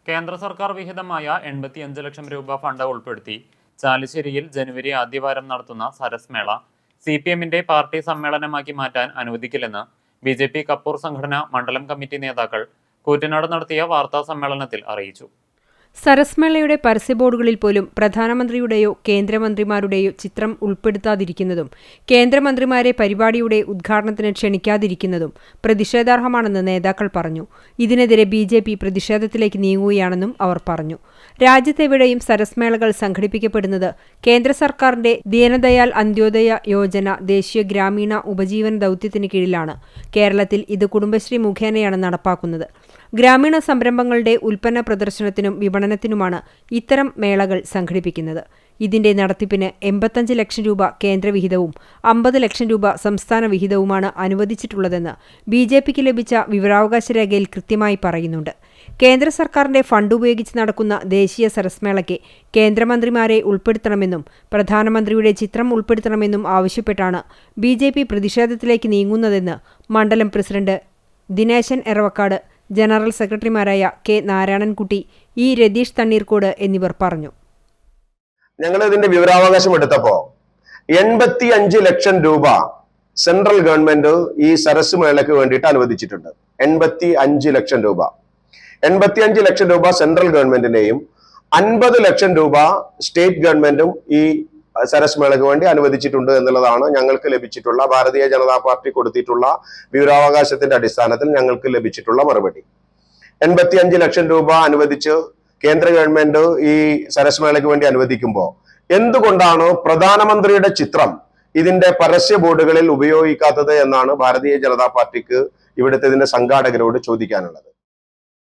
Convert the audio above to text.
കേന്ദ്ര സർക്കാർ വിഹിതമായ 85 ലക്ഷം രൂപ ഫണ്ട് ഉൾപ്പെടുത്തി ചാലിശ്ശേരിയിൽ ജനുവരി ആദ്യവാരം നടത്തുന്ന സരസ് മേള CPMന്റെ പാർട്ടി സമ്മേളനമാക്കി മാറ്റാൻ അനുവദിക്കില്ലെന്ന് BJP കപ്പൂർ സംഘടന മണ്ഡലം കമ്മിറ്റി നേതാക്കൾ കൂറ്റനാട് നടത്തിയ വാർത്താ സമ്മേളനത്തിൽ അറിയിച്ചു. സരസ് മേളയുടെ പരസ്യബോർഡുകളിൽ പോലും പ്രധാനമന്ത്രിയുടെയോ കേന്ദ്രമന്ത്രിമാരുടെയോ ചിത്രം ഉൾപ്പെടുത്താതിരിക്കുന്നതും കേന്ദ്രമന്ത്രിമാരെ പരിപാടിയുടെ ഉദ്ഘാടനത്തിന് ക്ഷണിക്കാതിരിക്കുന്നതും പ്രതിഷേധാർഹമാണെന്ന് നേതാക്കൾ പറഞ്ഞു. ഇതിനെതിരെ BJP പ്രതിഷേധത്തിലേക്ക് നീങ്ങുകയാണെന്നും അവർ പറഞ്ഞു. രാജ്യത്തെവിടെയും സരസ് മേളകൾ സംഘടിപ്പിക്കപ്പെടുന്നത് കേന്ദ്ര സർക്കാരിന്റെ ദീനദയാൽ അന്ത്യോദയ യോജന ദേശീയ ഗ്രാമീണ ഉപജീവന ദൗത്യത്തിന് കീഴിലാണ്. കേരളത്തിൽ ഇത് കുടുംബശ്രീ മുഖേനയാണ് നടപ്പാക്കുന്നത്. ഗ്രാമീണ സംരംഭങ്ങളുടെ ഉൽപ്പന്ന പ്രദർശനത്തിനും വിപണനത്തിനുമാണ് ഇത്തരം മേളകൾ സംഘടിപ്പിക്കുന്നത്. ഇതിന്റെ നടത്തിപ്പിന് 85 ലക്ഷം രൂപ കേന്ദ്രവിഹിതവും 50 ലക്ഷം രൂപ സംസ്ഥാന വിഹിതവുമാണ് അനുവദിച്ചിട്ടുള്ളതെന്ന് BJPക്ക് ലഭിച്ച വിവരാവകാശ രേഖയിൽ കൃത്യമായി പറയുന്നുണ്ട്. കേന്ദ്ര സർക്കാരിന്റെ ഫണ്ട് ഉപയോഗിച്ച് നടക്കുന്ന ദേശീയ സരസ് മേളയ്ക്ക് കേന്ദ്രമന്ത്രിമാരെ ഉൾപ്പെടുത്തണമെന്നും പ്രധാനമന്ത്രിയുടെ ചിത്രം ഉൾപ്പെടുത്തണമെന്നും ആവശ്യപ്പെട്ടാണ് BJP പ്രതിഷേധത്തിലേക്ക് നീങ്ങുന്നതെന്ന് മണ്ഡലം പ്രസിഡന്റ് ദിനേശൻ എറവക്കാട്, ജനറൽ സെക്രട്ടറിമാരായ K. നാരായണൻകുട്ടി, E. രതീഷ് തണ്ണീർക്കോട് എന്നിവർ പറഞ്ഞു. ഞങ്ങൾ ഇതിന്റെ വിവരാവകാശം എടുത്തപ്പോ 85 ലക്ഷം രൂപ സെൻട്രൽ ഗവൺമെന്റ് ഈ സരസ് മേളയ്ക്ക് വേണ്ടിയിട്ട് അനുവദിച്ചിട്ടുണ്ട്. 85 ലക്ഷം രൂപ 85 ലക്ഷം രൂപ സെൻട്രൽ ഗവൺമെന്റിനെയും 50 ലക്ഷം രൂപ സ്റ്റേറ്റ് ഗവൺമെന്റും ഈ സരസ് മേളയ്ക്ക് വേണ്ടി അനുവദിച്ചിട്ടുണ്ട് എന്നുള്ളതാണ് ഞങ്ങൾക്ക് ലഭിച്ചിട്ടുള്ള ഭാരതീയ ജനതാ പാർട്ടി കൊടുത്തിട്ടുള്ള വിവരാവകാശത്തിന്റെ അടിസ്ഥാനത്തിൽ ഞങ്ങൾക്ക് ലഭിച്ചിട്ടുള്ള മറുപടി. 85 ലക്ഷം രൂപ അനുവദിച്ച് കേന്ദ്ര ഗവൺമെന്റ് ഈ സരസ് മേളയ്ക്ക് വേണ്ടി അനുവദിക്കുമ്പോൾ എന്തുകൊണ്ടാണ് പ്രധാനമന്ത്രിയുടെ ചിത്രം ഇതിന്റെ പരസ്യ ബോർഡുകളിൽ ഉപയോഗിക്കാത്തത് എന്നാണ് ഭാരതീയ ജനതാ പാർട്ടിക്ക് ഇവിടുത്തെ ഇതിന്റെ സംഘാടകരോട് ചോദിക്കാനുള്ളത്.